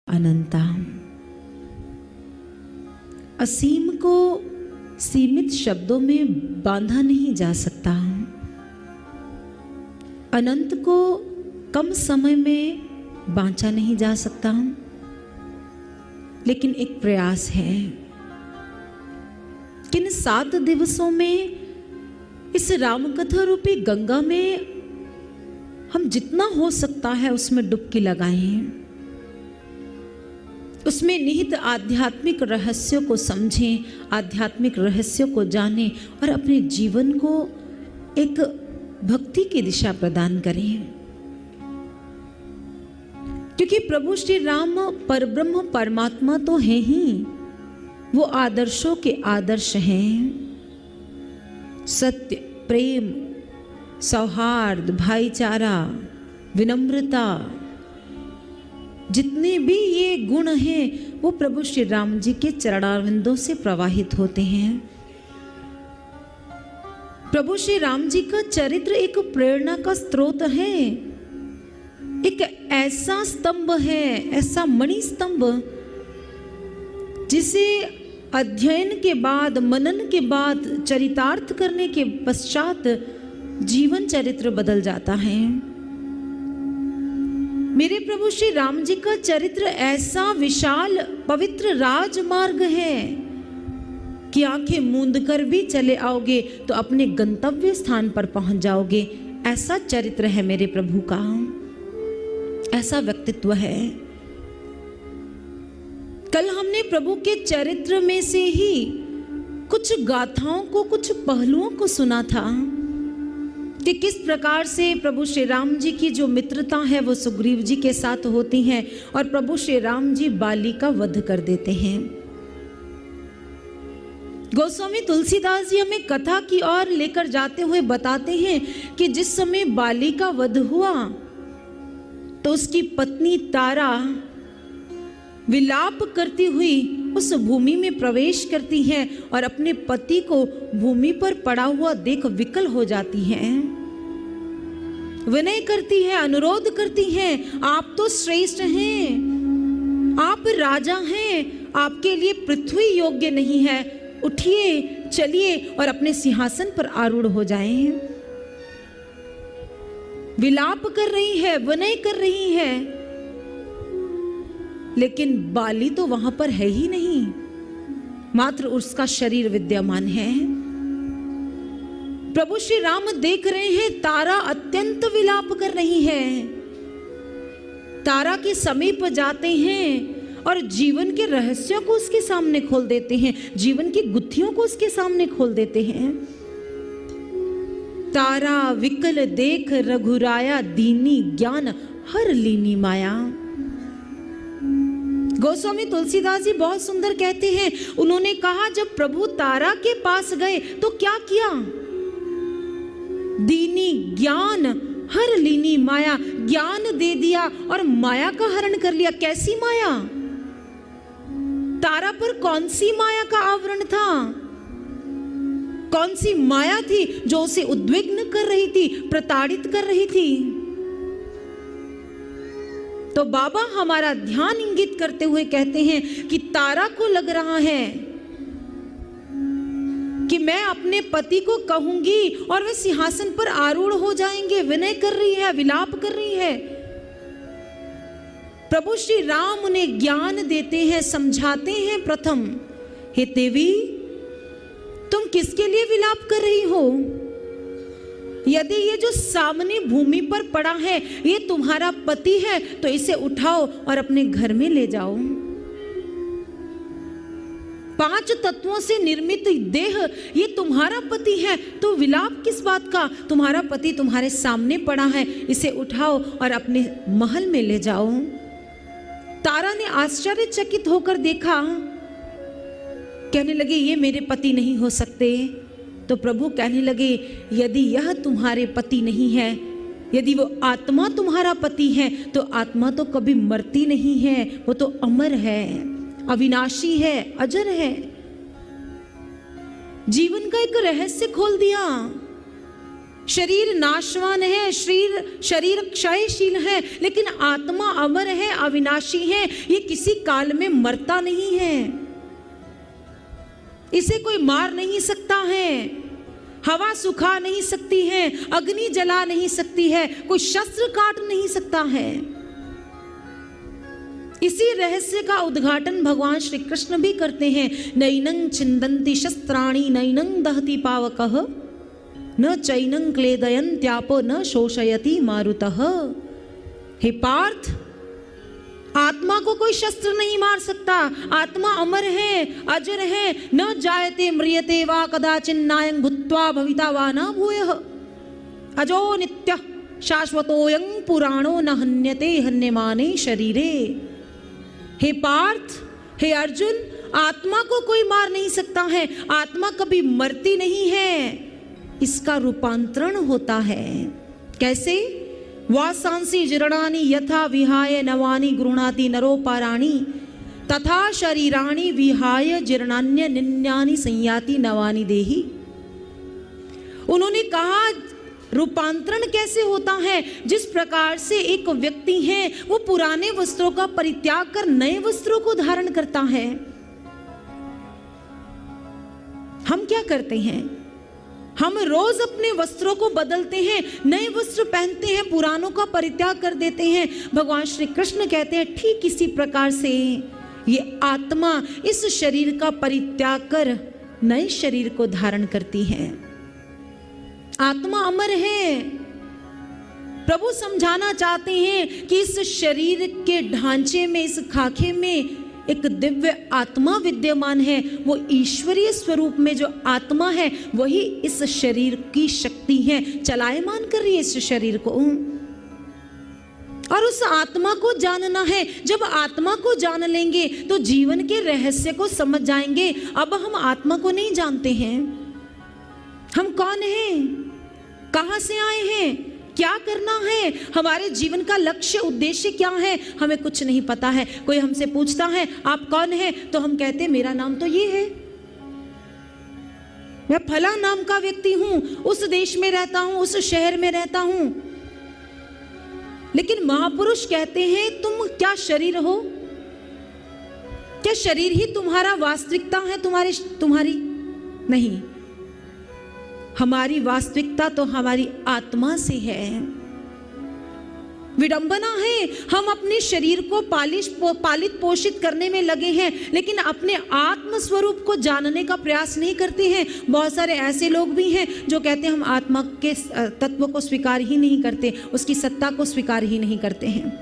अनंता। असीम को सीमित शब्दों में बांधा नहीं जा सकता। अनंत को कम समय में बांचा नहीं जा सकता, लेकिन एक प्रयास है कि इन 7 दिवसों में इस रामकथा रूपी गंगा में हम जितना हो सकता है उसमें डुबकी लगाएं, उसमें निहित आध्यात्मिक रहस्यों को समझें, आध्यात्मिक रहस्यों को जानें और अपने जीवन को एक भक्ति की दिशा प्रदान करें। क्योंकि प्रभु श्री राम परब्रह्म परमात्मा तो हैं ही, वो आदर्शों के आदर्श हैं। सत्य, प्रेम, सौहार्द, भाईचारा, विनम्रता, जितने भी ये गुण हैं वो प्रभु श्री राम जी के चरणारविंदों से प्रवाहित होते हैं। प्रभु श्री राम जी का चरित्र एक प्रेरणा का स्रोत है, एक ऐसा स्तंभ है, ऐसा मणि स्तंभ जिसे अध्ययन के बाद, मनन के बाद, चरितार्थ करने के पश्चात जीवन चरित्र बदल जाता है। मेरे प्रभु श्री राम जी का चरित्र ऐसा विशाल पवित्र राजमार्ग है कि आंखें मूंद कर भी चले आओगे तो अपने गंतव्य स्थान पर पहुंच जाओगे। ऐसा चरित्र है मेरे प्रभु का, ऐसा व्यक्तित्व है। कल हमने प्रभु के चरित्र में से ही कुछ गाथाओं को, कुछ पहलुओं को सुना था कि किस प्रकार से प्रभु श्री राम जी की जो मित्रता है वो सुग्रीव जी के साथ होती है और प्रभु श्री राम जी बाली का वध कर देते हैं। गोस्वामी तुलसीदास जी हमें कथा की ओर लेकर जाते हुए बताते हैं कि जिस समय बाली का वध हुआ तो उसकी पत्नी तारा विलाप करती हुई उस भूमि में प्रवेश करती हैं और अपने पति को भूमि पर पड़ा हुआ देख विकल हो जाती हैं। विनय करती है, अनुरोध करती हैं, आप तो श्रेष्ठ हैं, आप राजा हैं, आपके लिए पृथ्वी योग्य नहीं है, उठिए, चलिए और अपने सिंहासन पर आरूढ़ हो जाएं। विलाप कर रही है, विनय कर रही है, लेकिन बाली तो वहां पर है ही नहीं, मात्र उसका शरीर विद्यमान है। प्रभु श्री राम देख रहे हैं तारा अत्यंत विलाप कर रही है। तारा के समीप जाते हैं और जीवन के रहस्यों को उसके सामने खोल देते हैं, जीवन की गुत्थियों को उसके सामने खोल देते हैं। तारा विकल देख रघुराया, दीनी ज्ञान हर लीनी माया। गोस्वामी तुलसीदास जी बहुत सुंदर कहते हैं, उन्होंने कहा जब प्रभु तारा के पास गए तो क्या किया? दीनी ज्ञान हर लीनी माया, ज्ञान दे दिया और माया का हरण कर लिया। कैसी माया? तारा पर कौन सी माया का आवरण था? कौन सी माया थी जो उसे उद्विग्न कर रही थी, प्रताड़ित कर रही थी? तो बाबा हमारा ध्यान इंगित करते हुए कहते हैं कि तारा को लग रहा है कि मैं अपने पति को कहूंगी और वे सिंहासन पर आरूढ़ हो जाएंगे। विनय कर रही है, विलाप कर रही है। प्रभु श्री राम उन्हें ज्ञान देते हैं, समझाते हैं। प्रथम, हे देवी, तुम किसके लिए विलाप कर रही हो? यदि ये जो सामने भूमि पर पड़ा है ये तुम्हारा पति है तो इसे उठाओ और अपने घर में ले जाओ। 5 तत्वों से निर्मित देह ये तुम्हारा पति है, तो विलाप किस बात का? तुम्हारा पति तुम्हारे सामने पड़ा है, इसे उठाओ और अपने महल में ले जाओ। तारा ने आश्चर्यचकित होकर देखा, कहने लगे ये मेरे पति नहीं हो सकते। तो प्रभु कहने लगे, यदि यह तुम्हारे पति नहीं है, यदि वो आत्मा तुम्हारा पति है तो आत्मा तो कभी मरती नहीं है, वो तो अमर है, अविनाशी है, अजर है। जीवन का एक रहस्य खोल दिया शरीर नाशवान है, शरीर क्षयशील है, लेकिन आत्मा अमर है, अविनाशी है। ये किसी काल में मरता नहीं है, इसे कोई मार नहीं सकता है, हवा सुखा नहीं सकती है, अग्नि जला नहीं सकती है, कोई शस्त्र काट नहीं सकता है। इसी रहस्य का उद्घाटन भगवान श्री कृष्ण भी करते हैं। नैनं छिन्दन्ति शस्त्राणि नैनं दहति पावकः न चैनं क्लेदयन्त्यापो न शोषयति मारुतः। हे पार्थ, आत्मा को कोई शस्त्र नहीं मार सकता। आत्मा अमर है, अजर है। न जायते म्रियते वा कदाचिन्नायं भूत्वा भविता वा न भूयः। अजो नित्यः शाश्वतोऽयं पुराणो न हन्यते हन्यमाने शरीरे। हे पार्थ, हे अर्जुन, आत्मा को कोई मार नहीं सकता है। आत्मा कभी मरती नहीं है, इसका रूपांतरण होता है। कैसे? वासांसि जीर्णानि यथा विहाय नवानि गृह्णाति नरोपाराणि तथा शरीराणि विहाय जीर्णान्य निन्यानि संयाति नवानि देहि। उन्होंने कहा रूपांतरण कैसे होता है? जिस प्रकार से एक व्यक्ति है वो पुराने वस्त्रों का परित्याग कर नए वस्त्रों को धारण करता है। हम क्या करते हैं? हम रोज अपने वस्त्रों को बदलते हैं, नए वस्त्र पहनते हैं, पुरानों का परित्याग कर देते हैं। भगवान श्री कृष्ण कहते हैं ठीक इसी प्रकार से ये आत्मा इस शरीर का परित्याग कर नए शरीर को धारण करती है। आत्मा अमर है। प्रभु समझाना चाहते हैं कि इस शरीर के ढांचे में, इस खाके में एक दिव्य आत्मा विद्यमान है। वो ईश्वरीय स्वरूप में जो आत्मा है वही इस शरीर की शक्ति है, चलायमान कर रही है इस शरीर को। और उस आत्मा को जानना है। जब आत्मा को जान लेंगे तो जीवन के रहस्य को समझ जाएंगे। अब हम आत्मा को नहीं जानते हैं। हम कौन हैं, कहां से आए हैं, क्या करना है, हमारे जीवन का लक्ष्य उद्देश्य क्या है, हमें कुछ नहीं पता है। कोई हमसे पूछता है आप कौन हैं, तो हम कहते हैं मेरा नाम तो ये है, मैं फला नाम का व्यक्ति हूं, उस देश में रहता हूं, उस शहर में रहता हूं। लेकिन महापुरुष कहते हैं तुम क्या शरीर हो? क्या शरीर ही तुम्हारा वास्तविकता है? तुम्हारी नहीं, हमारी वास्तविकता तो हमारी आत्मा से है। विडंबना है, हम अपने शरीर को पालित पोषित करने में लगे हैं, लेकिन अपने आत्म स्वरूप को जानने का प्रयास नहीं करते हैं। बहुत सारे ऐसे लोग भी हैं जो कहते हैं हम आत्मा के तत्व को स्वीकार ही नहीं करते, उसकी सत्ता को स्वीकार ही नहीं करते हैं।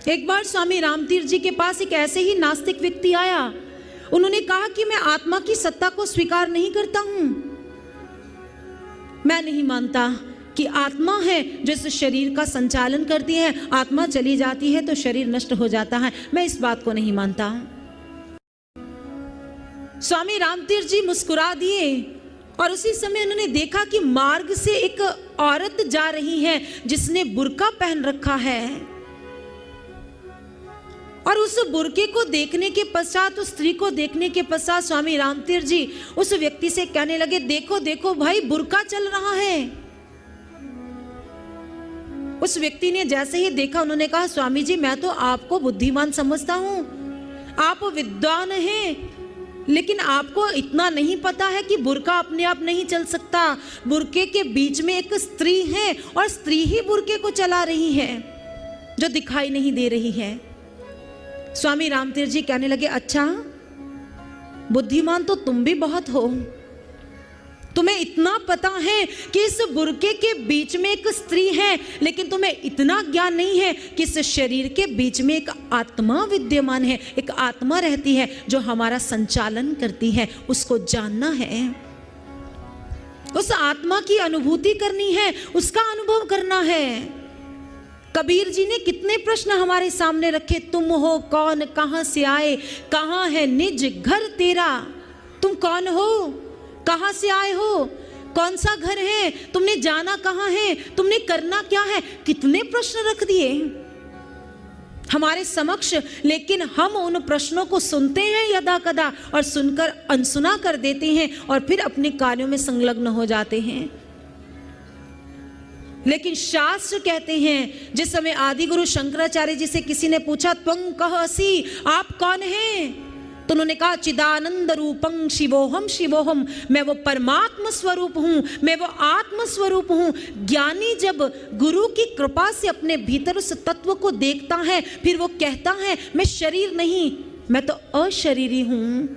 एक बार स्वामी रामतीर्थ जी के पास एक ऐसे ही नास्तिक व्यक्ति आया। उन्होंने कहा कि मैं आत्मा की सत्ता को स्वीकार नहीं करता हूं, मैं नहीं मानता कि आत्मा है जो इस शरीर का संचालन करती है। आत्मा चली जाती है तो शरीर नष्ट हो जाता है, मैं इस बात को नहीं मानता। स्वामी रामतीर्थ जी मुस्कुरा दिए और उसी समय उन्होंने देखा कि मार्ग से एक औरत जा रही है जिसने बुर्का पहन रखा है। और उस बुर्के को देखने के पश्चात, उस स्त्री को देखने के पश्चात स्वामी रामतीर्थ जी उस व्यक्ति से कहने लगे देखो देखो भाई, बुर्का चल रहा है। उस व्यक्ति ने जैसे ही देखा उन्होंने कहा स्वामी जी मैं तो आपको बुद्धिमान समझता हूं, आप विद्वान हैं, लेकिन आपको इतना नहीं पता है कि बुर्का अपने आप नहीं चल सकता। बुर्के के बीच में एक स्त्री है और स्त्री ही बुर्के को चला रही है जो दिखाई नहीं दे रही है। स्वामी रामतीर्थ जी कहने लगे अच्छा, बुद्धिमान तो तुम भी बहुत हो, तुम्हें इतना पता है कि इस बुर्के के बीच में एक स्त्री है, लेकिन तुम्हें इतना ज्ञान नहीं है कि इस शरीर के बीच में एक आत्मा विद्यमान है, एक आत्मा रहती है जो हमारा संचालन करती है। उसको जानना है, उस आत्मा की अनुभूति करनी है, उसका अनुभव करना है। कबीर जी ने कितने प्रश्न हमारे सामने रखे, तुम हो कौन, कहां से आए, कहां है निज घर तेरा, तुम कौन हो, कहां से आए हो, कौन सा घर है, तुमने जाना कहां है, तुमने करना क्या है। कितने प्रश्न रख दिए हमारे समक्ष, लेकिन हम उन प्रश्नों को सुनते हैं यदा कदा और सुनकर अनसुना कर देते हैं और फिर अपने कार्यों में संलग्न हो जाते हैं। लेकिन शास्त्र कहते हैं, जिस समय आदि गुरु शंकराचार्य जी से किसी ने पूछा त्वं कः असि, आप कौन हैं? तो उन्होंने कहा चिदानंद रूपं शिवोहम शिवोहम, मैं वो परमात्मा स्वरूप हूँ, मैं वो आत्म स्वरूप हूँ। ज्ञानी जब गुरु की कृपा से अपने भीतर उस तत्व को देखता है, फिर वो कहता है मैं शरीर नहीं, मैं तो अशरीरी हूँ,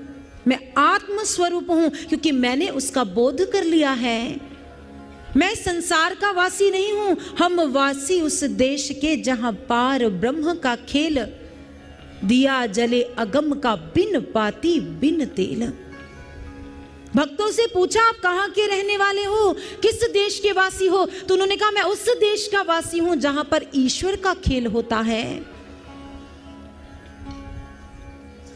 मैं आत्म स्वरूप हूँ, क्योंकि मैंने उसका बोध कर लिया है। मैं संसार का वासी नहीं हूँ, हम वासी उस देश के जहाँ पार ब्रह्म का खेल, दिया जले अगम का बिन पाती बिन तेल। भक्तों से पूछा आप कहाँ के रहने वाले हो, किस देश के वासी हो? तो उन्होंने कहा मैं उस देश का वासी हूं जहां पर ईश्वर का खेल होता है,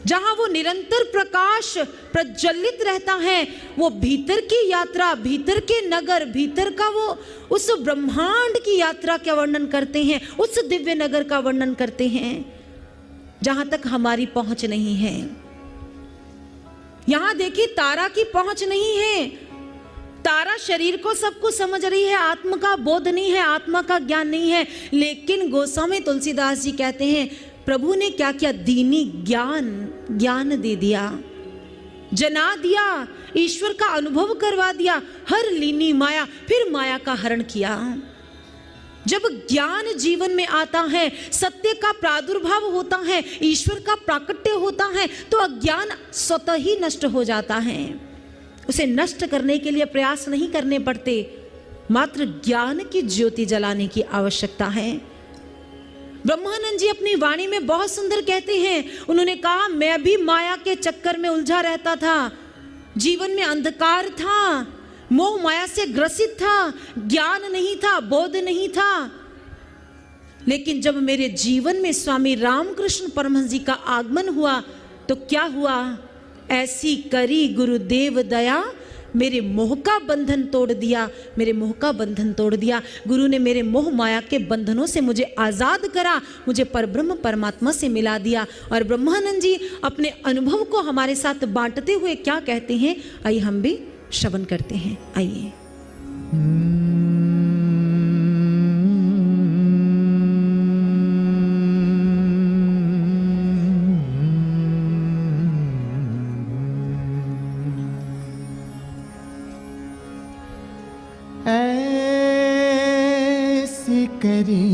जहां वो निरंतर प्रकाश प्रज्वलित रहता है। वो भीतर की यात्रा, भीतर के नगर, भीतर का वो उस ब्रह्मांड की यात्रा का वर्णन करते हैं, उस दिव्य नगर का वर्णन करते हैं जहां तक हमारी पहुंच नहीं है। यहां देखिए तारा की पहुंच नहीं है, तारा शरीर को सब कुछ समझ रही है, आत्मा का बोध नहीं है, आत्मा का ज्ञान नहीं है। लेकिन गोस्वामी तुलसीदास जी कहते हैं प्रभु ने क्या किया, दीनी ज्ञान दे दिया, जना दिया, ईश्वर का अनुभव करवा दिया, हर लीनी माया, फिर माया का हरण किया। जब ज्ञान जीवन में आता है, सत्य का प्रादुर्भाव होता है, ईश्वर का प्राकट्य होता है, तो अज्ञान स्वतः ही नष्ट हो जाता है। उसे नष्ट करने के लिए प्रयास नहीं करने पड़ते, मात्र ज्ञान की ज्योति जलाने की आवश्यकता है। ब्रह्मानंद जी अपनी वाणी में बहुत सुंदर कहते हैं, उन्होंने कहा मैं भी माया के चक्कर में उलझा रहता था, जीवन में अंधकार था, मोह माया से ग्रसित था, ज्ञान नहीं था, बोध नहीं था। लेकिन जब मेरे जीवन में स्वामी रामकृष्ण परमहंस जी का आगमन हुआ तो क्या हुआ, ऐसी करी गुरुदेव दया, मेरे मोह का बंधन तोड़ दिया, मेरे मोह का बंधन तोड़ दिया। गुरु ने मेरे मोह माया के बंधनों से मुझे आजाद करा, मुझे परब्रह्म परमात्मा से मिला दिया। और ब्रह्मानंद जी अपने अनुभव को हमारे साथ बांटते हुए क्या कहते हैं, आइए हम भी श्रवण करते हैं। आइए। ऐसी करी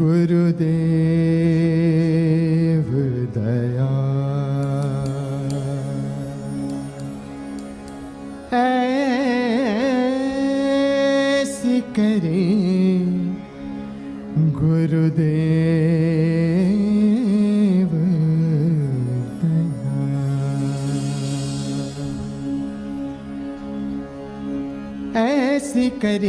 गुरुदेव दया, ऐसी करे गुरुदेव दया,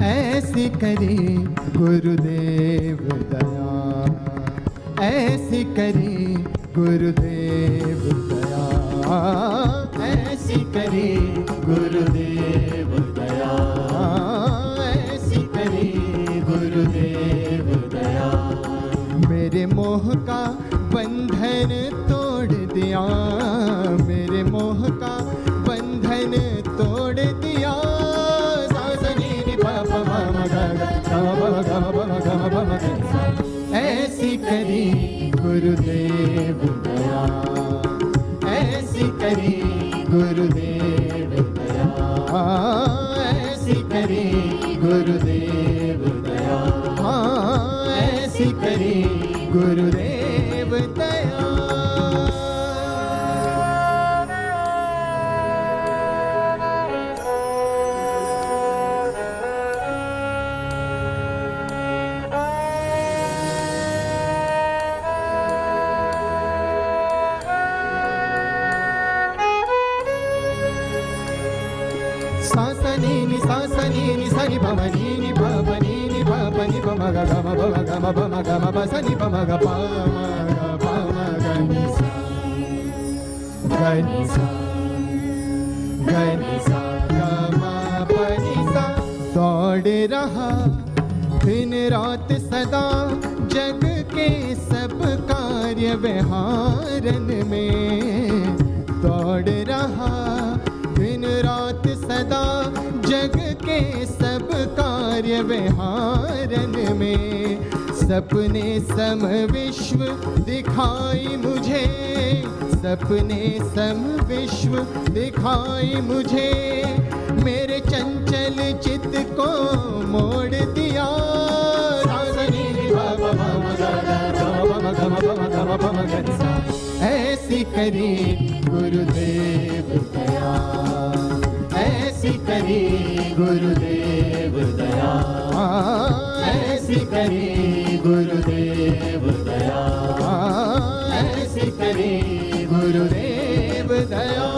ऐसी करे गुरुदेव दया, ऐसी करे गुरुदेव दया, ऐसी करे गुरुदेव दया, ऐसी करे गुरुदेव दया, ऐसी करे गुरुदेव दया। मेरे मोह का बंधन तोड़ दिया, मेरे मोह का बंधन तोड़ दिया। ऐसी करी गुरुदेव दया, ऐसी करी गुरुदेव दया, ऐसी करी गुरुदेव दया, ऐसी करी गुरुदेव दया। सासनी सनि पमनी नि पपनी नि पपनी पमग गम पम गम पम गम पसनि पमग पम गनि सा गनि सा गनि सा गम पनि सा। दौड़ रहा दिन रात सदा जग के सब कार्य व्यवहारन में, दौड़ रहा दिन रात सदा जग के सब कार्य विहारन में, सपने सम विश्व दिखाई मुझे, सपने सम विश्व दिखाई मुझे, मेरे चंचल चित्त को मोड़ दिया। ऐसी करी गुरुदेव दया, ऐसी करी गुरुदेव दया, ऐसी करी गुरुदेव दया, ऐसी करी गुरुदेव दया।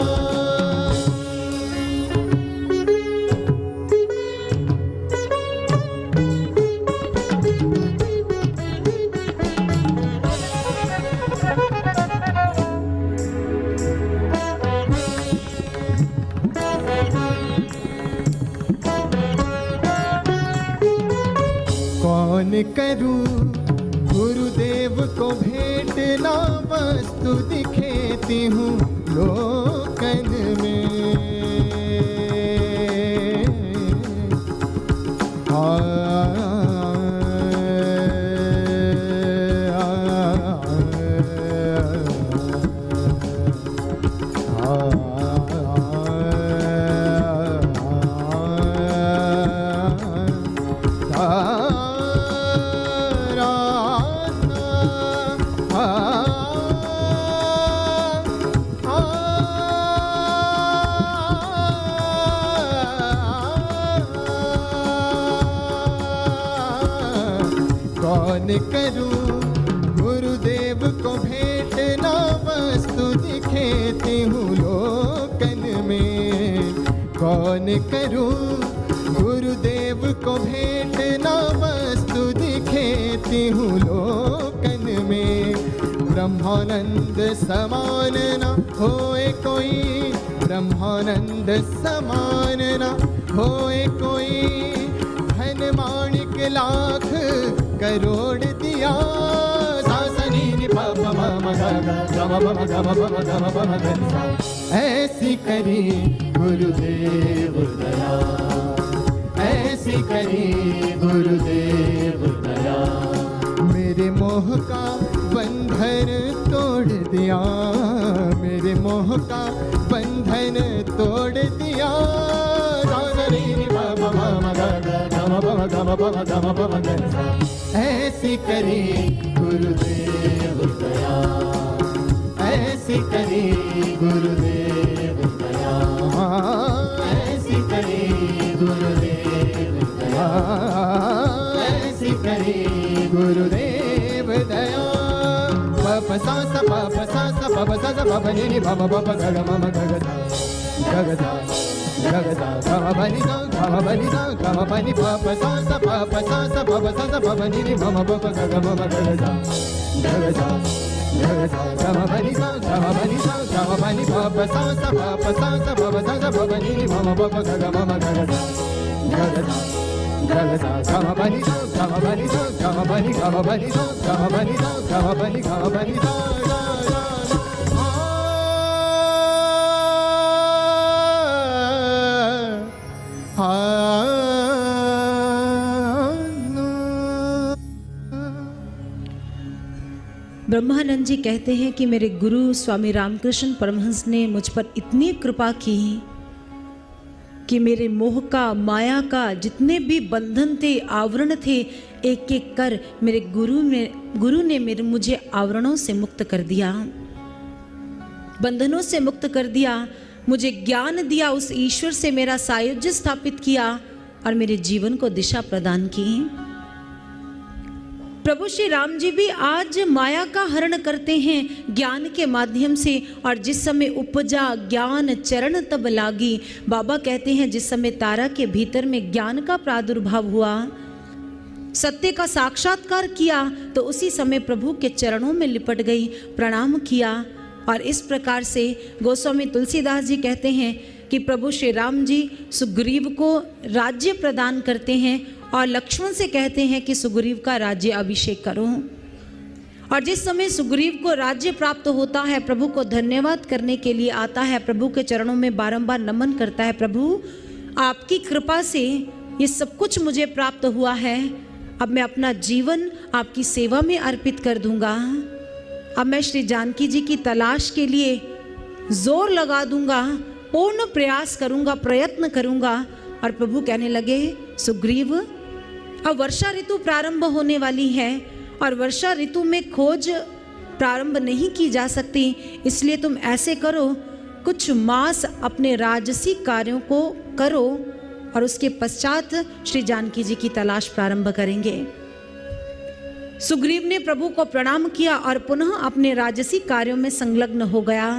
कौन करूं गुरुदेव को भेंट, ना वस्तु दिखेती हूँ लोकन में। कौन करूं गुरुदेव को भेंट, ना वस्तु दिखेती हूँ लोकन में। कौन करूं गुरुदेव को भेंट, ना वस्तु दिखेती हूँ लोकन में। ब्रह्मानंद समान न होए कोई, ब्रह्मानंद समान न होए कोई, धन माणिक लाख करोड़ दिया। ऐसी करी गुरुदेव दया, ऐसी करी गुरुदेव दया, मेरे मोह का बंधन तोड़ दिया, मेरे मोह का बंधन तोड़ दिया। ऐसी करी गुरुदेव दया, ऐसी करी गुरुदेव दया, ऐसी करी गुरुदेव दया, ऐसी करी गुरुदेव दया। पप सा सा पप सा सा पप सा सा पप नि नि पप पप ग ग म ग ग ग ग जगदा गम बनि गम बनि पप सा सा पप सा सा पप सा सा पप नि नि मम पप ग ग म ग ग जगदा जगदा गम बनि पप सा सा पप सा सा पप सा सा पप नि नि मम पप ग ग म ग ग जगदा जगदा गम बनि गम बनि ब्रह्मानंद जी कहते हैं कि मेरे गुरु स्वामी रामकृष्ण परमहंस ने मुझ पर इतनी कृपा की कि मेरे मोह का, माया का जितने भी बंधन थे, आवरण थे, एक एक कर मेरे गुरु ने मुझे आवरणों से मुक्त कर दिया, बंधनों से मुक्त कर दिया, मुझे ज्ञान दिया, उस ईश्वर से मेरा सायुज्य स्थापित किया और मेरे जीवन को दिशा प्रदान की। प्रभु श्री राम जी भी आज माया का हरण करते हैं ज्ञान के माध्यम से, और जिस समय उपजा ज्ञान चरण तब लागी, बाबा कहते हैं जिस समय तारा के भीतर में ज्ञान का प्रादुर्भाव हुआ, सत्य का साक्षात्कार किया, तो उसी समय प्रभु के चरणों में लिपट गई, प्रणाम किया। और इस प्रकार से गोस्वामी तुलसीदास जी कहते हैं कि प्रभु श्री राम जी सुग्रीव को राज्य प्रदान करते हैं और लक्ष्मण से कहते हैं कि सुग्रीव का राज्य अभिषेक करो। और जिस समय सुग्रीव को राज्य प्राप्त होता है, प्रभु को धन्यवाद करने के लिए आता है, प्रभु के चरणों में बारंबार नमन करता है, प्रभु आपकी कृपा से ये सब कुछ मुझे प्राप्त हुआ है, अब मैं अपना जीवन आपकी सेवा में अर्पित कर दूंगा। अब मैं श्री जानकी जी की तलाश के लिए जोर लगा दूंगा, पूर्ण प्रयास करूंगा, प्रयत्न करूंगा। और प्रभु कहने लगे, सुग्रीव अब वर्षा ऋतु प्रारंभ होने वाली है और वर्षा ऋतु में खोज प्रारंभ नहीं की जा सकती, इसलिए तुम ऐसे करो, कुछ मास अपने राजसी कार्यों को करो और उसके पश्चात श्री जानकी जी की तलाश प्रारंभ करेंगे। सुग्रीव ने प्रभु को प्रणाम किया और पुनः अपने राजसी कार्यों में संलग्न हो गया।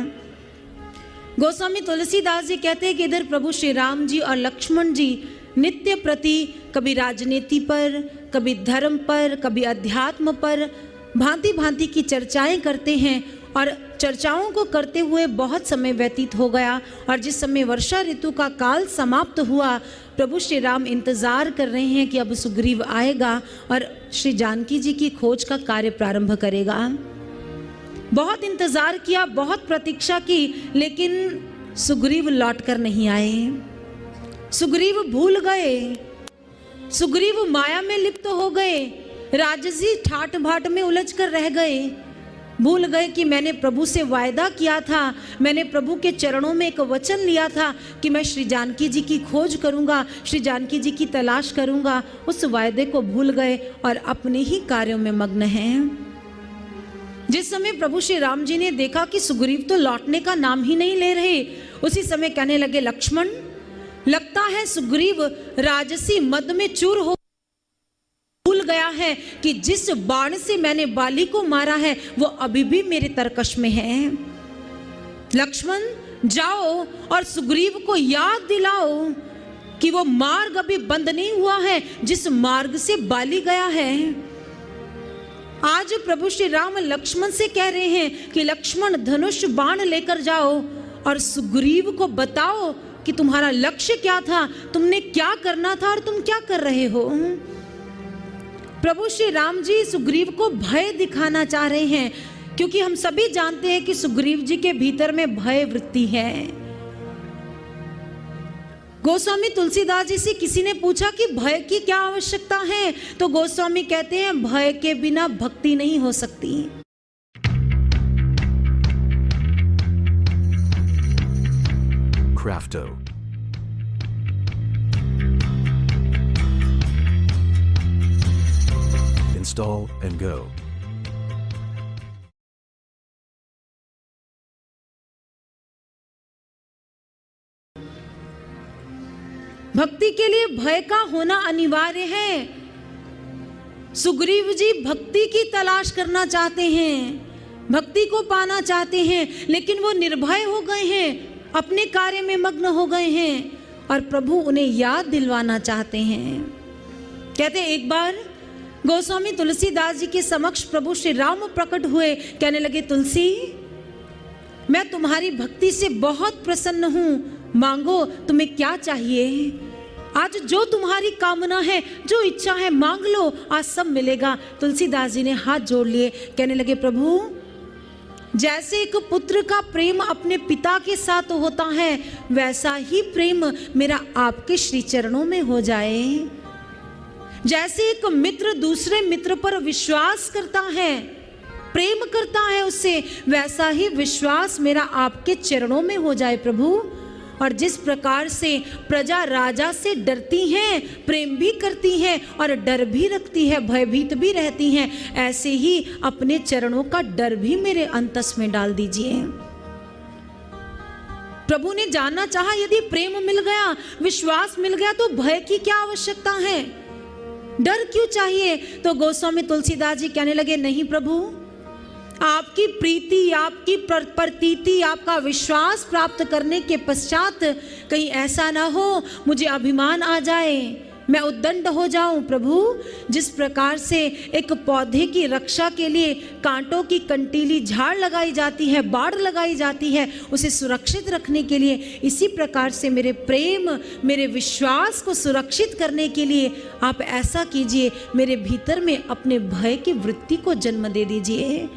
गोस्वामी तुलसीदास जी कहते हैं कि इधर प्रभु श्री राम जी और लक्ष्मण जी नित्य प्रति कभी राजनीति पर, कभी धर्म पर, कभी अध्यात्म पर भांति भांति की चर्चाएं करते हैं और चर्चाओं को करते हुए बहुत समय व्यतीत हो गया। और जिस समय वर्षा ऋतु का काल समाप्त हुआ, प्रभु श्री राम इंतजार कर रहे हैं कि अब सुग्रीव आएगा और श्री जानकी जी की खोज का कार्य प्रारंभ करेगा। बहुत इंतजार किया, बहुत प्रतीक्षा की, लेकिन सुग्रीव लौटकर नहीं आए। सुग्रीव भूल गए, सुग्रीव माया में लिप्त हो गए, राजसी ठाट बाट में उलझ कर रह गए। भूल गए कि मैंने प्रभु से वायदा किया था, मैंने प्रभु के चरणों में एक वचन लिया था कि मैं श्री जानकी जी की खोज करूंगा, श्री जानकी जी की तलाश करूंगा। उस वायदे को भूल गए और अपने ही कार्यों में मग्न हैं। जिस समय प्रभु श्री राम जी ने देखा कि सुग्रीव तो लौटने का नाम ही नहीं ले रहे, उसी समय कहने लगे, लक्ष्मण लगता है सुग्रीव राजसी मद में चूर हो भूल गया है कि जिस बाण से मैंने बाली को मारा है वो अभी भी मेरे तरकश में है। लक्ष्मण जाओ और सुग्रीव को याद दिलाओ कि वो मार्ग अभी बंद नहीं हुआ है जिस मार्ग से बाली गया है। आज प्रभु श्री राम लक्ष्मण से कह रहे हैं कि लक्ष्मण धनुष बाण लेकर जाओ और सुग्रीव को बताओ कि तुम्हारा लक्ष्य क्या था, तुमने क्या करना था और तुम क्या कर रहे हो। प्रभु श्री राम जी सुग्रीव को भय दिखाना चाह रहे हैं, क्योंकि हम सभी जानते हैं कि सुग्रीव जी के भीतर में भय वृत्ति है। गोस्वामी तुलसीदास जी से किसी ने पूछा कि भय की क्या आवश्यकता है, तो गोस्वामी कहते हैं भय के बिना भक्ति नहीं हो सकती। Crafto. Install and go. भक्ति के लिए भय का होना अनिवार्य है। सुग्रीव जी भक्ति की तलाश करना चाहते हैं, भक्ति को पाना चाहते हैं, लेकिन वो निर्भय हो गए हैं, अपने कार्य में मग्न हो गए हैं और प्रभु उन्हें याद दिलवाना चाहते हैं। कहते एक बार गोस्वामी तुलसीदास जी के समक्ष प्रभु श्री राम प्रकट हुए, कहने लगे, तुलसी मैं तुम्हारी भक्ति से बहुत प्रसन्न हूँ, मांगो तुम्हें क्या चाहिए। आज जो तुम्हारी कामना है, जो इच्छा है मांग लो, आज सब मिलेगा। तुलसीदास जी ने हाथ जोड़ लिए, कहने लगे, प्रभु जैसे एक पुत्र का प्रेम अपने पिता के साथ होता है, वैसा ही प्रेम मेरा आपके श्री चरणों में हो जाए। जैसे एक मित्र दूसरे मित्र पर विश्वास करता है, प्रेम करता है उससे, वैसा ही विश्वास मेरा आपके चरणों में हो जाए प्रभु। और जिस प्रकार से प्रजा राजा से डरती है, प्रेम भी करती है और डर भी रखती है, भयभीत भी रहती हैं, ऐसे ही अपने चरणों का डर भी मेरे अंतस में डाल दीजिए। प्रभु ने जानना चाहा, यदि प्रेम मिल गया, विश्वास मिल गया, तो भय की क्या आवश्यकता है, डर क्यों चाहिए। तो गोस्वामी तुलसीदास जी कहने लगे, नहीं प्रभु, आपकी प्रीति, आपकी प्रतीति, आपका विश्वास प्राप्त करने के पश्चात कहीं ऐसा ना हो मुझे अभिमान आ जाए, मैं उद्दंड हो जाऊं प्रभु। जिस प्रकार से एक पौधे की रक्षा के लिए कांटों की कंटीली झाड़ लगाई जाती है, बाड़ लगाई जाती है उसे सुरक्षित रखने के लिए, इसी प्रकार से मेरे प्रेम, मेरे विश्वास को सुरक्षित करने के लिए आप ऐसा कीजिए, मेरे भीतर में अपने भय की वृत्ति को जन्म दे दीजिए।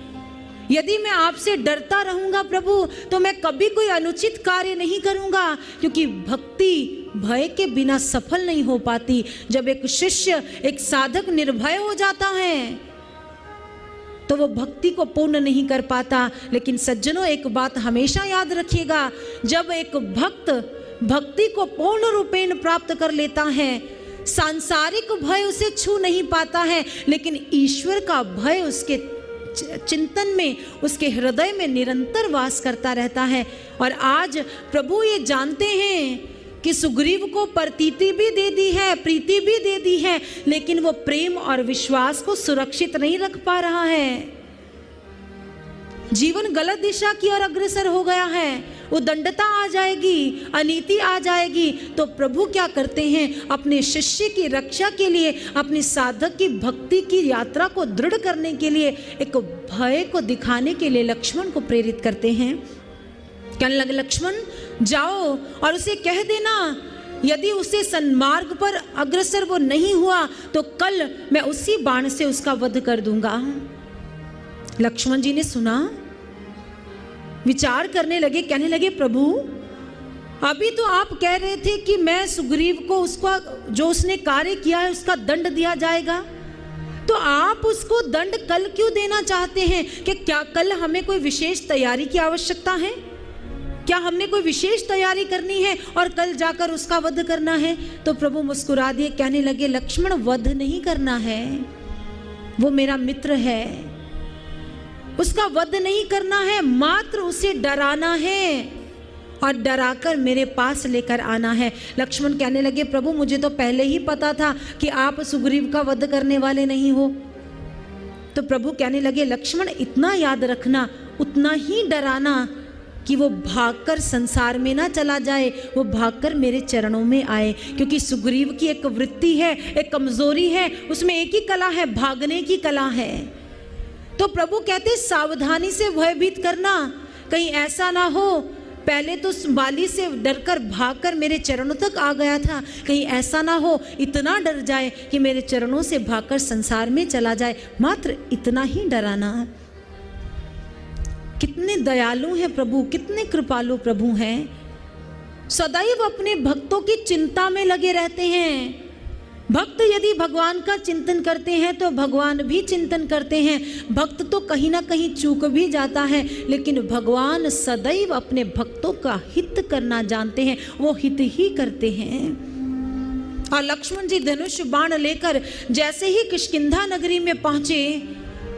यदि मैं आपसे डरता रहूंगा प्रभु तो मैं कभी कोई अनुचित कार्य नहीं करूंगा, क्योंकि भक्ति भय के बिना सफल नहीं हो पाती। जब एक शिष्य, एक साधक निर्भय हो जाता है तो वो भक्ति को पूर्ण नहीं कर पाता। लेकिन सज्जनों, एक बात हमेशा याद रखिएगा, जब एक भक्त भक्ति को पूर्ण रूपेण प्राप्त कर लेता है, सांसारिक भय उसे छू नहीं पाता है, लेकिन ईश्वर का भय उसके चिंतन में, उसके हृदय में निरंतर वास करता रहता है। और आज प्रभु ये जानते हैं कि सुग्रीव को प्रतीति भी दे दी है, प्रीति भी दे दी है, लेकिन वो प्रेम और विश्वास को सुरक्षित नहीं रख पा रहा है। जीवन गलत दिशा की ओर अग्रसर हो गया है, उद्दंडता आ जाएगी, अनीति आ जाएगी। तो प्रभु क्या करते हैं, अपने शिष्य की रक्षा के लिए, अपने साधक की भक्ति की यात्रा को दृढ़ करने के लिए एक भय को दिखाने के लिए लक्ष्मण को प्रेरित करते हैं। कहने लगे, लक्ष्मण जाओ और उसे कह देना, यदि उसे सन्मार्ग पर अग्रसर वो नहीं हुआ तो कल मैं उसी बाण से उसका वध कर दूंगा। लक्ष्मण जी ने सुना, विचार करने लगे, कहने लगे, प्रभु अभी तो आप कह रहे थे कि मैं सुग्रीव को उसका जो उसने कार्य किया है उसका दंड दिया जाएगा, तो आप उसको दंड कल क्यों देना चाहते हैं? कि क्या कल हमें कोई विशेष तैयारी की आवश्यकता है? क्या हमने कोई विशेष तैयारी करनी है और कल जाकर उसका वध करना है? तो प्रभु मुस्कुरा दिए, कहने लगे, लक्ष्मण वध नहीं करना है, वो मेरा मित्र है, उसका वध नहीं करना है, मात्र उसे डराना है और डराकर मेरे पास लेकर आना है। लक्ष्मण कहने लगे, प्रभु मुझे तो पहले ही पता था कि आप सुग्रीव का वध करने वाले नहीं हो। तो प्रभु कहने लगे, लक्ष्मण इतना याद रखना, उतना ही डराना कि वो भागकर संसार में ना चला जाए, वो भागकर मेरे चरणों में आए। क्योंकि सुग्रीव की एक वृत्ति है, एक कमजोरी है, उसमें एक ही कला है, भागने की कला है। तो प्रभु कहते, सावधानी से भयभीत करना, कहीं ऐसा ना हो, पहले तो बाली से डरकर भागकर मेरे चरणों तक आ गया था, कहीं ऐसा ना हो इतना डर जाए कि मेरे चरणों से भागकर संसार में चला जाए, मात्र इतना ही डराना। कितने दयालु हैं प्रभु, कितने कृपालु प्रभु हैं, सदैव अपने भक्तों की चिंता में लगे रहते हैं। भक्त यदि भगवान का चिंतन करते हैं तो भगवान भी चिंतन करते हैं। भक्त तो कहीं ना कहीं चूक भी जाता है, लेकिन भगवान सदैव अपने भक्तों का हित करना जानते हैं, वो हित ही करते हैं। और लक्ष्मण जी धनुष बाण लेकर जैसे ही किष्किंधा नगरी में पहुंचे,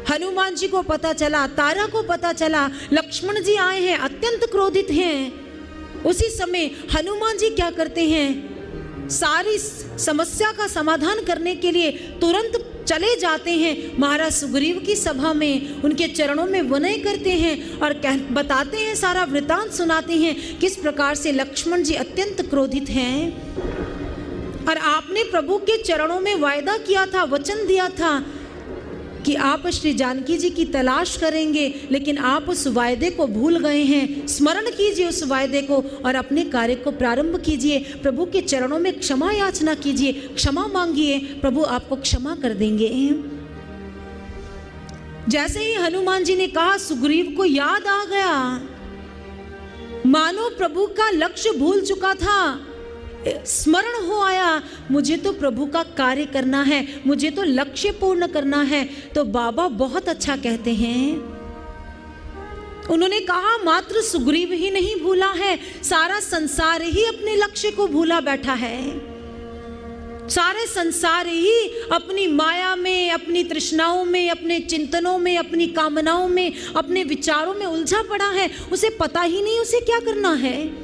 हनुमान जी को पता चला, तारा को पता चला लक्ष्मण जी आए हैं, अत्यंत क्रोधित हैं। उसी समय हनुमान जी क्या करते हैं, सारी समस्या का समाधान करने के लिए तुरंत चले जाते हैं महाराज सुग्रीव की सभा में, उनके चरणों में विनय करते हैं और बताते हैं, सारा वृतांत सुनाते हैं किस प्रकार से लक्ष्मण जी अत्यंत क्रोधित हैं। और आपने प्रभु के चरणों में वायदा किया था, वचन दिया था कि आप श्री जानकी जी की तलाश करेंगे, लेकिन आप उस वायदे को भूल गए हैं। स्मरण कीजिए उस वायदे को और अपने कार्य को प्रारंभ कीजिए। प्रभु के चरणों में क्षमा याचना कीजिए, क्षमा मांगिए, प्रभु आपको क्षमा कर देंगे। जैसे ही हनुमान जी ने कहा, सुग्रीव को याद आ गया, मानो प्रभु का लक्ष्य भूल चुका था, स्मरण हो आया, मुझे तो प्रभु का कार्य करना है, मुझे तो लक्ष्य पूर्ण करना है। तो बाबा बहुत अच्छा कहते हैं, उन्होंने कहा मात्र सुग्रीव ही नहीं भूला है, सारा संसार ही अपने लक्ष्य को भूला बैठा है। सारे संसार ही अपनी माया में, अपनी तृष्णाओं में, अपने चिंतनों में, अपनी कामनाओं में, अपने विचारों में उलझा पड़ा है, उसे पता ही नहीं उसे क्या करना है।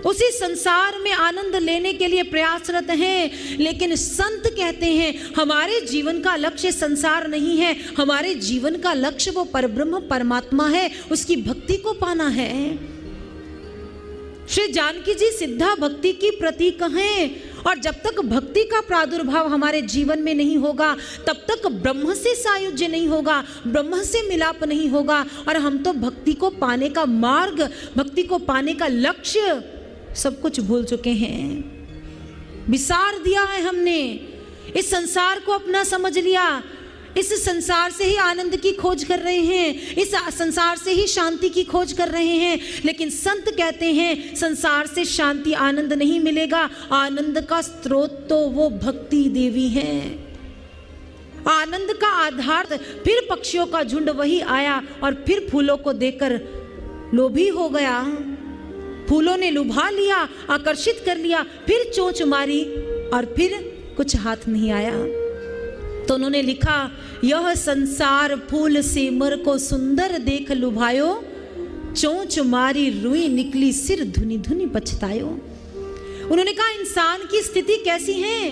उसी संसार में आनंद लेने के लिए प्रयासरत हैं। लेकिन संत कहते हैं हमारे जीवन का लक्ष्य संसार नहीं है, हमारे जीवन का लक्ष्य वो परब्रह्म परमात्मा है, उसकी भक्ति को पाना है। श्री जानकी जी सिद्धा भक्ति की प्रतीक हैं और जब तक भक्ति का प्रादुर्भाव हमारे जीवन में नहीं होगा, तब तक ब्रह्म से सायुज्य नहीं होगा, ब्रह्म से मिलाप नहीं होगा। और हम तो भक्ति को पाने का मार्ग, भक्ति को पाने का लक्ष्य सब कुछ भूल चुके हैं। विसार दिया है हमने, इस संसार को अपना समझ लिया, इस संसार से ही आनंद की खोज कर रहे हैं, इस संसार से ही शांति की खोज कर रहे हैं। लेकिन संत कहते हैं संसार से शांति आनंद नहीं मिलेगा, आनंद का स्रोत तो वो भक्ति देवी है। आनंद का आधार फिर पक्षियों का झुंड वही आया और फिर फूलों को देखकर लोभी हो गया। फूलों ने लुभा लिया, आकर्षित कर लिया, फिर चोंच मारी और फिर कुछ हाथ नहीं आया। तो उन्होंने लिखा, यह संसार फूल से मर को सुंदर देख लुभायो, चोंच मारी रुई निकली सिर धुनी धुनी पछतायो। उन्होंने कहा इंसान की स्थिति कैसी है,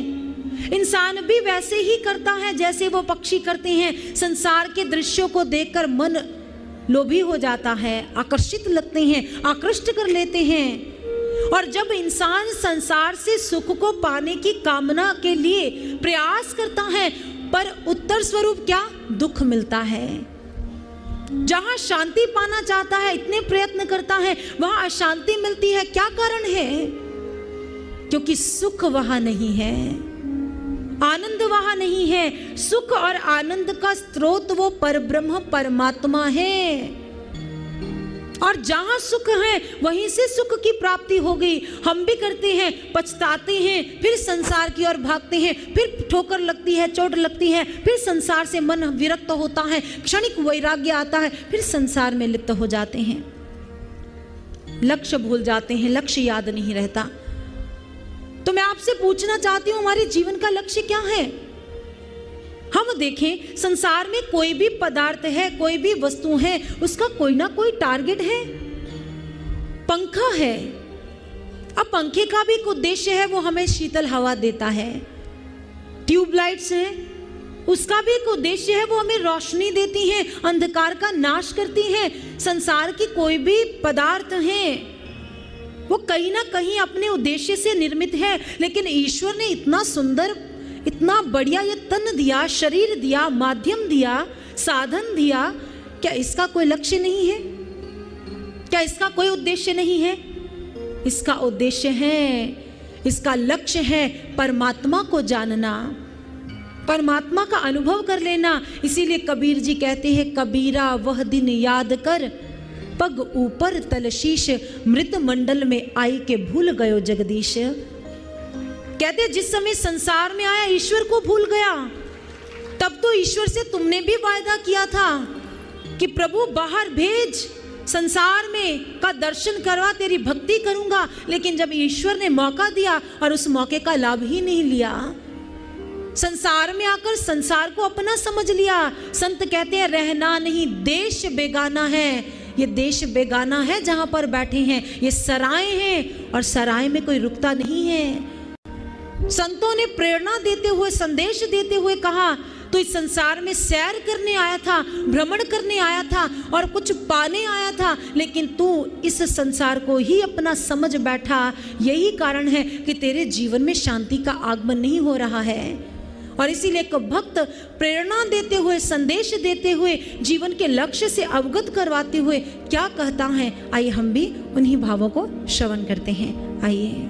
इंसान भी वैसे ही करता है जैसे वो पक्षी करते हैं। संसार के दृश्यों को देखकर मन लोभी हो जाता है, आकर्षित लगते हैं, आकृष्ट कर लेते हैं। और जब इंसान संसार से सुख को पाने की कामना के लिए प्रयास करता है, पर उत्तर स्वरूप क्या, दुख मिलता है। जहां शांति पाना चाहता है, इतने प्रयत्न करता है, वहां अशांति मिलती है। क्या कारण है? क्योंकि सुख वहां नहीं है, आनंद वहां नहीं है। सुख और आनंद का स्रोत वो परब्रह्म परमात्मा है। और जहां सुख है वहीं से सुख की प्राप्ति हो गई। हम भी करते हैं, पछताते हैं, फिर संसार की ओर भागते हैं, फिर ठोकर लगती है, चोट लगती है, फिर संसार से मन विरक्त होता है, क्षणिक वैराग्य आता है, फिर संसार में लिप्त हो जाते हैं, लक्ष्य भूल जाते हैं, लक्ष्य याद नहीं रहता। तो मैं आपसे पूछना चाहती हूं, हमारे जीवन का लक्ष्य क्या है? हम देखें, संसार में कोई भी पदार्थ है, कोई भी वस्तु है, उसका कोई ना कोई टारगेट है। पंखा है, अब पंखे का भी एक उद्देश्य है, वो हमें शीतल हवा देता है। ट्यूबलाइट्स हैं, उसका भी एक उद्देश्य है, वो हमें रोशनी देती हैं, अंधकार का नाश करती हैं। संसार की कोई भी पदार्थ है, वो कहीं ना कहीं अपने उद्देश्य से निर्मित है। लेकिन ईश्वर ने इतना सुंदर, इतना बढ़िया ये तन दिया, शरीर दिया, माध्यम दिया, साधन दिया, क्या इसका कोई लक्ष्य नहीं है? क्या इसका कोई उद्देश्य नहीं है? इसका उद्देश्य है, इसका लक्ष्य है परमात्मा को जानना, परमात्मा का अनुभव कर लेना। इसीलिए कबीर जी कहते हैं, कबीरा वह दिन याद कर, पग ऊपर तलशीश, मृत मंडल में आई के भूल गयो जगदीश। कहते जिस समय संसार में आया ईश्वर को भूल गया। तब तो ईश्वर से तुमने भी वायदा किया था कि प्रभु बाहर भेज, संसार में का दर्शन करवा, तेरी भक्ति करूंगा। लेकिन जब ईश्वर ने मौका दिया और उस मौके का लाभ ही नहीं लिया, संसार में आकर संसार को अपना समझ लिया। संत कहते हैं, रहना नहीं देश बेगाना है। ये देश बेगाना है जहां पर बैठे हैं, ये सराय हैं और सराय में कोई रुकता नहीं है। संतों ने प्रेरणा देते हुए, संदेश देते हुए कहा, तो इस संसार में सैर करने आया था, भ्रमण करने आया था और कुछ पाने आया था, लेकिन तू इस संसार को ही अपना समझ बैठा। यही कारण है कि तेरे जीवन में शांति का आगमन नहीं हो रहा है। और इसीलिए एक भक्त प्रेरणा देते हुए, संदेश देते हुए, जीवन के लक्ष्य से अवगत करवाते हुए क्या कहता है, आइए हम भी उन्हीं भावों को श्रवण करते हैं। आइए।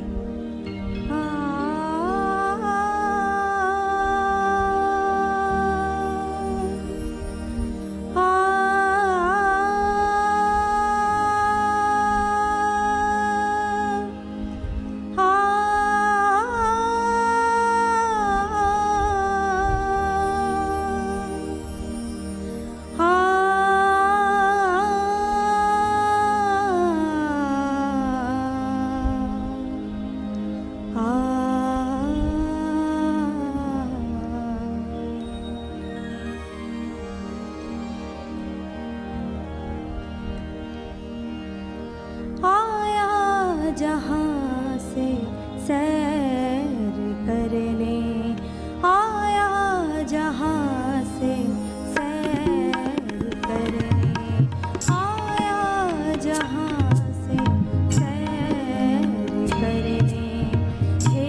जहाँ से सैर करने आया, जहाँ से सैर करने आया, जहाँ से सैर करने। हे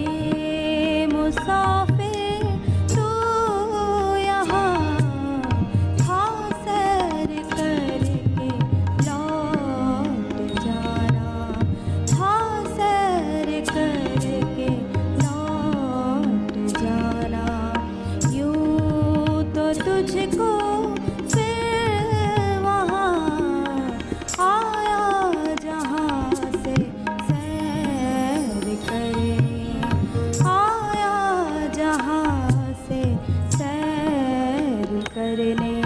मुझको फिर वहाँ आया जहाँ से सैर करने, आया जहाँ से सैर करने।